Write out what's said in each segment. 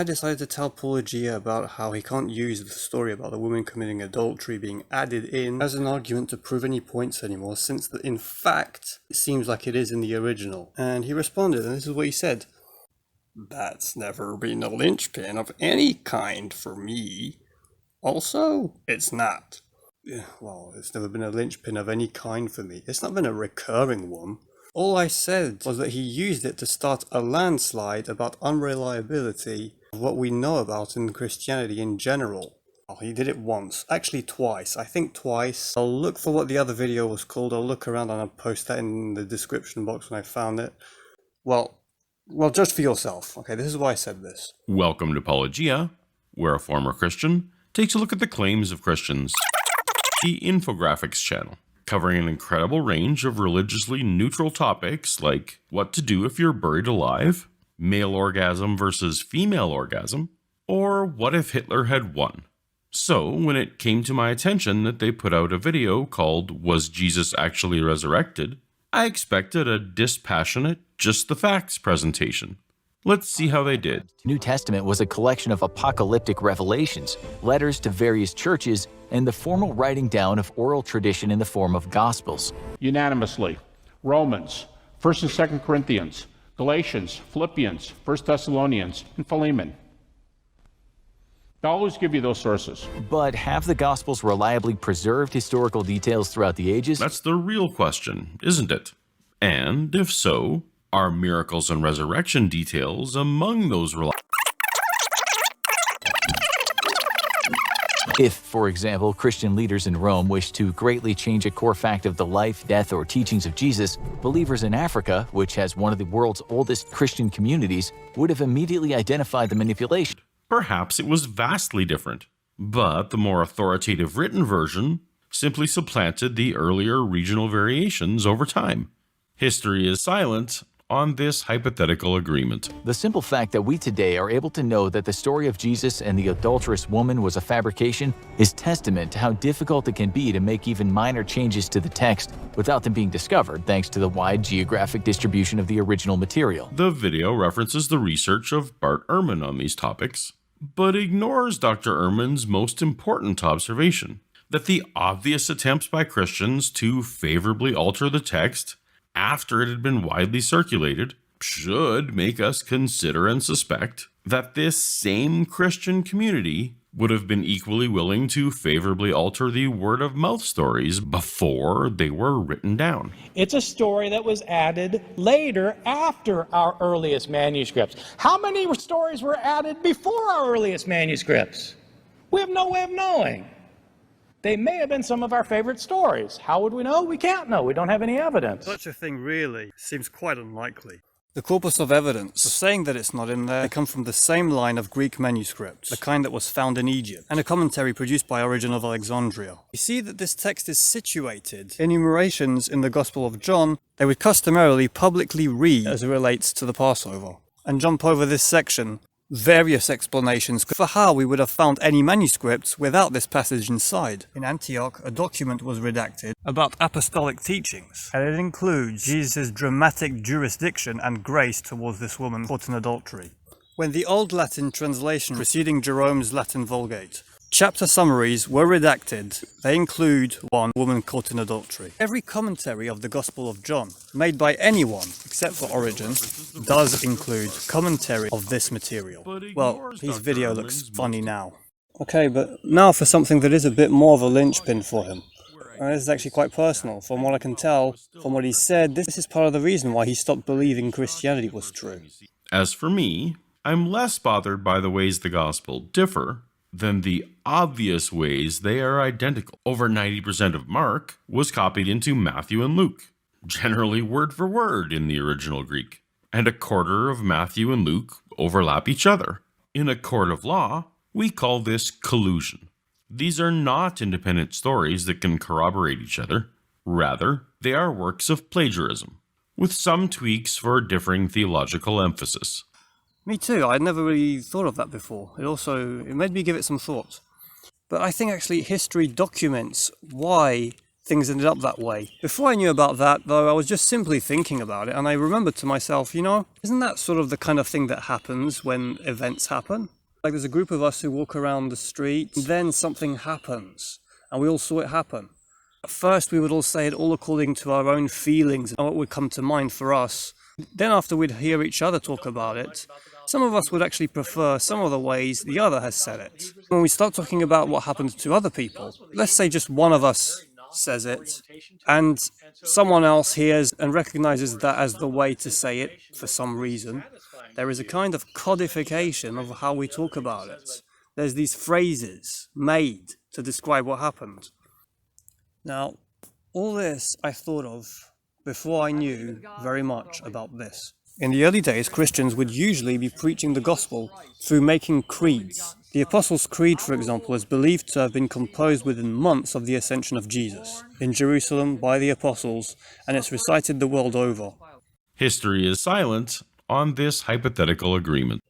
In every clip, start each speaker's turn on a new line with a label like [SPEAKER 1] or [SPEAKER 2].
[SPEAKER 1] I decided to tell Paulogias about how he can't use the story about the woman committing adultery being added in as an argument to prove any points anymore, since in fact it seems like it is in the original. And he responded, and this is what he said. That's never been a linchpin of any kind for me. Also, it's not. Well, it's never been a linchpin of any kind for me. It's not been a recurring one. All I said was that he used it to start a landslide about unreliability of what we know about in Christianity in general. Well, he did it once, actually twice. I think twice. I'll look for what the other video was called. I'll look around and I'll post that in the description box when I found it. Well, judge for yourself. Okay, this is why I said this.
[SPEAKER 2] Welcome to Paulogias, where a former Christian takes a look at the claims of Christians. The Infographics channel, covering an incredible range of religiously neutral topics like what to do if you're buried alive, male orgasm versus female orgasm, or what if Hitler had won. So, when it came to my attention that they put out a video called Was Jesus Actually Resurrected?, I expected a dispassionate, just the facts presentation. Let's see how they did.
[SPEAKER 3] New Testament was a collection of apocalyptic revelations, letters to various churches, and the formal writing down of oral tradition in the form of Gospels.
[SPEAKER 4] Unanimously, Romans, 1st and 2nd Corinthians, Galatians, Philippians, 1st Thessalonians, and Philemon. I'll always give you those sources.
[SPEAKER 3] But have the Gospels reliably preserved historical details throughout the ages?
[SPEAKER 2] That's the real question, isn't it? And if so, are miracles and resurrection details among those reliable?
[SPEAKER 3] If, for example, Christian leaders in Rome wished to greatly change a core fact of the life, death, or teachings of Jesus, believers in Africa, which has one of the world's oldest Christian communities, would have immediately identified the manipulation.
[SPEAKER 2] Perhaps it was vastly different, but the more authoritative written version simply supplanted the earlier regional variations over time. History is silent on this hypothetical agreement.
[SPEAKER 3] The simple fact that we today are able to know that the story of Jesus and the adulteress woman was a fabrication is testament to how difficult it can be to make even minor changes to the text without them being discovered thanks to the wide geographic distribution of the original material.
[SPEAKER 2] The video references the research of Bart Ehrman on these topics, but ignores Dr. Ehrman's most important observation, that the obvious attempts by Christians to favorably alter the text after it had been widely circulated should make us consider and suspect that this same Christian community would have been equally willing to favorably alter the word-of-mouth stories before they were written down.
[SPEAKER 5] It's a story that was added later after our earliest manuscripts. How many stories were added before our earliest manuscripts? We have no way of knowing. They may have been some of our favorite stories. How would we know? We can't know. We don't have any evidence.
[SPEAKER 1] Such a thing really seems quite unlikely. The corpus of evidence, saying that it's not in there, they come from the same line of Greek manuscripts, the kind that was found in Egypt, and a commentary produced by Origen of Alexandria. You see that this text is situated in enumerations in the Gospel of John they would customarily publicly read as it relates to the Passover, and jump over this section various explanations for how we would have found any manuscripts without this passage inside. In Antioch, a document was redacted about apostolic teachings, and it includes Jesus' dramatic jurisdiction and grace towards this woman caught in adultery. When the Old Latin translation preceding Jerome's Latin Vulgate, chapter summaries were redacted, they include one woman caught in adultery. Every commentary of the Gospel of John, made by anyone except for Origen, does include commentary of this material. Well, his video looks funny now. Okay, but now for something that is a bit more of a linchpin for him. This is actually quite personal. From what I can tell, from what he said, this is part of the reason why he stopped believing Christianity was true.
[SPEAKER 2] As for me, I'm less bothered by the ways the gospel differ than the obvious ways they are identical. Over 90% of Mark was copied into Matthew and Luke, generally word for word in the original Greek, and a quarter of Matthew and Luke overlap each other. In a court of law, we call this collusion. These are not independent stories that can corroborate each other. Rather, they are works of plagiarism, with some tweaks for differing theological emphasis.
[SPEAKER 1] Me too, I'd never really thought of that before. It made me give it some thought. But I think actually history documents why things ended up that way. Before I knew about that, though, I was just simply thinking about it, and I remembered to myself, isn't that sort of the kind of thing that happens when events happen? Like there's a group of us who walk around the street, and then something happens, and we all saw it happen. At first, we would all say it all according to our own feelings and what would come to mind for us. Then after we'd hear each other talk about it, some of us would actually prefer some of the ways the other has said it. When we start talking about what happened to other people, let's say just one of us says it, and someone else hears and recognizes that as the way to say it for some reason, there is a kind of codification of how we talk about it. There's these phrases made to describe what happened. Now, all this I thought of before I knew very much about this. In the early days, Christians would usually be preaching the gospel through making creeds. The Apostles' Creed, for example, is believed to have been composed within months of the ascension of Jesus, in Jerusalem by the Apostles, and it's recited the world over.
[SPEAKER 2] History is silent on this hypothetical agreement.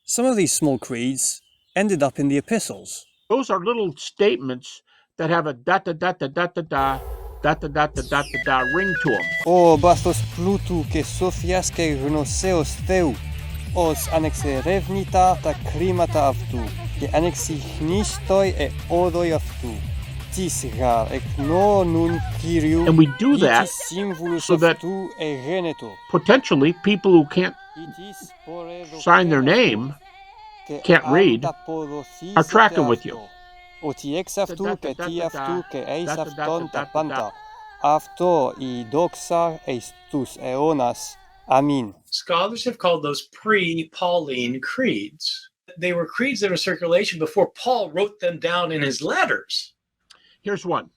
[SPEAKER 1] Some of these small creeds ended up in the epistles.
[SPEAKER 4] Those are little statements that have a da-da-da-da-da-da-da, da-da-da-da-da-da-da ring to them.
[SPEAKER 1] O bastos plutu ke Sofias ke rhinoceros theu, os anexerevnita ta krimata avtu, ke anexichnistoi e odoi avtu, tisgar ek no nun kyriou.
[SPEAKER 4] And we do that so that potentially people who can't sign their name, can't read, are tracking with you.
[SPEAKER 1] Otiexavtu ke tiavtu ke eisavton ta panta, avto I doxa eistus eonas. Amen.
[SPEAKER 5] Scholars have called those pre-Pauline creeds. They were creeds that were in circulation before Paul wrote them down in his letters.
[SPEAKER 4] Here's one.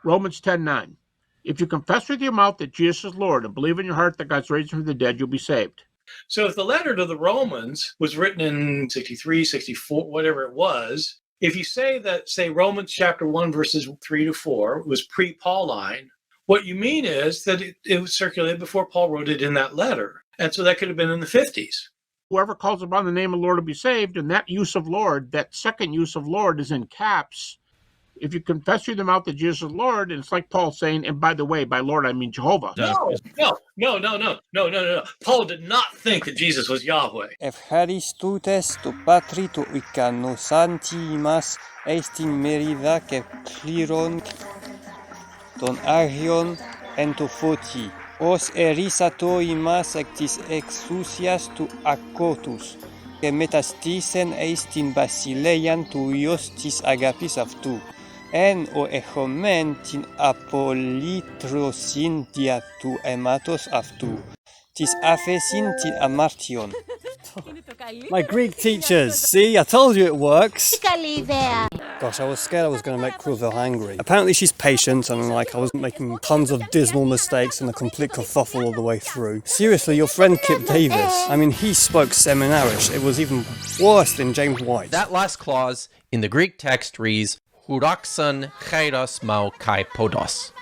[SPEAKER 4] Romans 10:9. If you confess with your mouth that Jesus is Lord and believe in your heart that God's raised him from the dead, you'll be saved.
[SPEAKER 5] So if the letter to the Romans was written in 63, 64, whatever it was, if you say that, say, Romans chapter 1, verses 3 to 4 was pre-Pauline, what you mean is that it was circulated before Paul wrote it in that letter. And so that could have been in the 50s.
[SPEAKER 4] Whoever calls upon the name of the Lord will be saved. And that use of Lord, that second use of Lord is in caps. If you confess with your mouth that Jesus is Lord, and it's like Paul saying, and by the way, by Lord, I mean Jehovah.
[SPEAKER 5] No. Paul did not think that Jesus was Yahweh.
[SPEAKER 1] Ευχαριστutes to patri to ικανοsantimas estin merida ke kliron ton agion en to foti. Os erisato imas ectis exousias tu acotus, ke metastisen estin basileian tu iostis agapis avtu. En o echomen tin apolitrosin dia tu ematos avtu. Tis aphesin tin amartion. My Greek teachers, see, I told you it works. Gosh, I was scared I was going to make Cruville angry. Apparently she's patient and I was making tons of dismal mistakes and a complete kerfuffle all the way through. Seriously, your friend Kip Davis, he spoke Seminarish. It was even worse than James White.
[SPEAKER 6] That last clause in the Greek text reads, Huroxon chairos mau kai podos.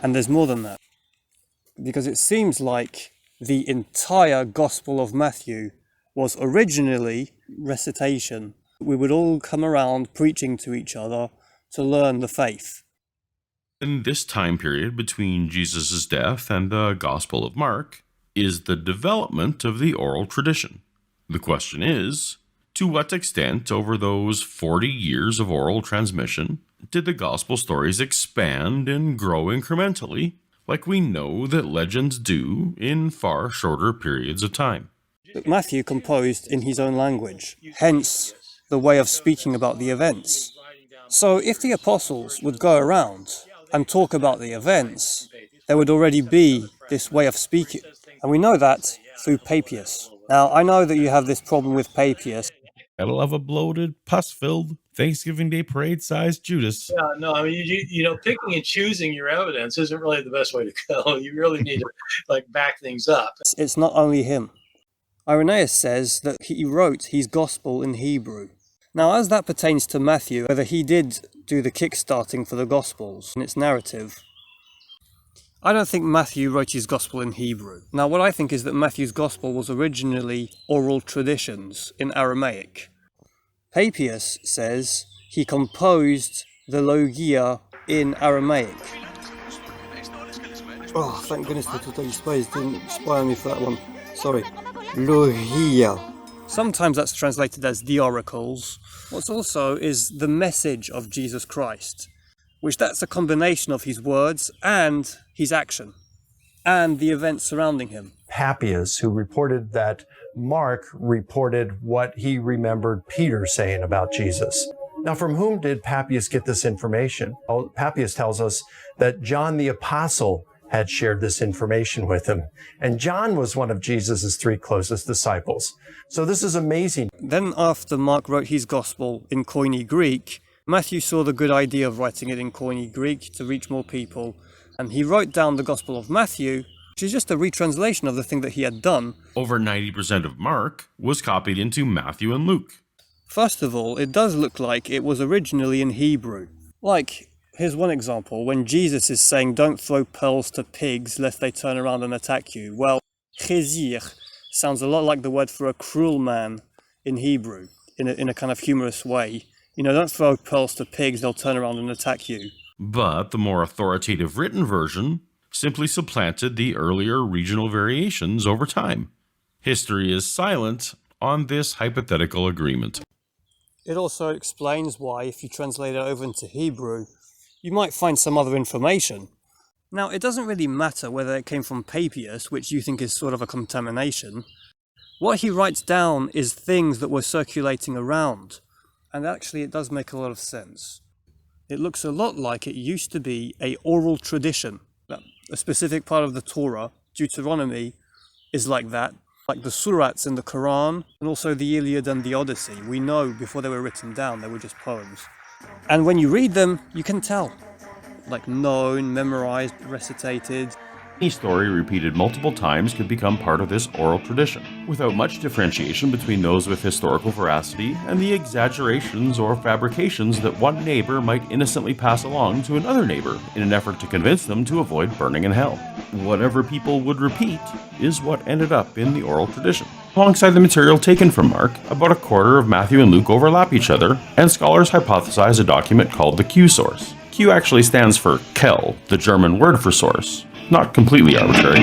[SPEAKER 1] And there's more than that. Because it seems like the entire Gospel of Matthew was originally recitation. We would all come around preaching to each other to learn the faith.
[SPEAKER 2] In this time period between Jesus' death and the Gospel of Mark is the development of the oral tradition. The question is, to what extent over those 40 years of oral transmission did the Gospel stories expand and grow incrementally, like we know that legends do in far shorter periods of time?
[SPEAKER 1] But Matthew composed in his own language, hence the way of speaking about the events. So if the apostles would go around and talk about the events, there would already be this way of speaking. And we know that through Papyrus. Now, I know that you have this problem with Papyrus.
[SPEAKER 2] I love a bloated, pus-filled, Thanksgiving Day parade-sized Judas.
[SPEAKER 5] Yeah, no, picking and choosing your evidence isn't really the best way to go. You really need to back things up.
[SPEAKER 1] It's not only him. Irenaeus says that he wrote his gospel in Hebrew. Now, as that pertains to Matthew, whether he did do the kickstarting for the gospels and its narrative, I don't think Matthew wrote his gospel in Hebrew. Now, what I think is that Matthew's gospel was originally oral traditions in Aramaic. Papyrus says he composed the logia in Aramaic. Oh, thank goodness the Totally Spies didn't spy on me for that one. Sorry. Logia. Sometimes that's translated as the oracles. What's also is the message of Jesus Christ, which that's a combination of his words and his action, and the events surrounding him.
[SPEAKER 7] Papias, who reported that Mark reported what he remembered Peter saying about Jesus. Now, from whom did Papias get this information? Well, Papias tells us that John the Apostle had shared this information with him. And John was one of Jesus' 3 closest disciples. So this is amazing.
[SPEAKER 1] Then after Mark wrote his gospel in Koine Greek, Matthew saw the good idea of writing it in Koine Greek to reach more people. And he wrote down the Gospel of Matthew, which is just a retranslation of the thing that he had done.
[SPEAKER 2] Over 90% of Mark was copied into Matthew and Luke.
[SPEAKER 1] First of all, it does look like it was originally in Hebrew. Like, here's one example, when Jesus is saying, don't throw pearls to pigs lest they turn around and attack you. Well, chezir sounds a lot like the word for a cruel man in Hebrew, in a kind of humorous way. You know, don't throw pearls to pigs, they'll turn around and attack you.
[SPEAKER 2] But the more authoritative written version simply supplanted the earlier regional variations over time. History is silent on this hypothetical agreement.
[SPEAKER 1] It also explains why, if you translate it over into Hebrew, you might find some other information. Now, it doesn't really matter whether it came from Papias, which you think is sort of a contamination. What he writes down is things that were circulating around, and actually it does make a lot of sense. It looks a lot like it used to be an oral tradition. A specific part of the Torah, Deuteronomy, is like that. Like the surats in the Quran, and also the Iliad and the Odyssey. We know before they were written down, they were just poems. And when you read them, you can tell. Like known, memorized, recitated.
[SPEAKER 2] Any story repeated multiple times could become part of this oral tradition, without much differentiation between those with historical veracity and the exaggerations or fabrications that one neighbor might innocently pass along to another neighbor in an effort to convince them to avoid burning in hell. Whatever people would repeat is what ended up in the oral tradition. Alongside the material taken from Mark, about a quarter of Matthew and Luke overlap each other, and scholars hypothesize a document called the Q source. Q actually stands for Quelle, the German word for source. Not completely arbitrary.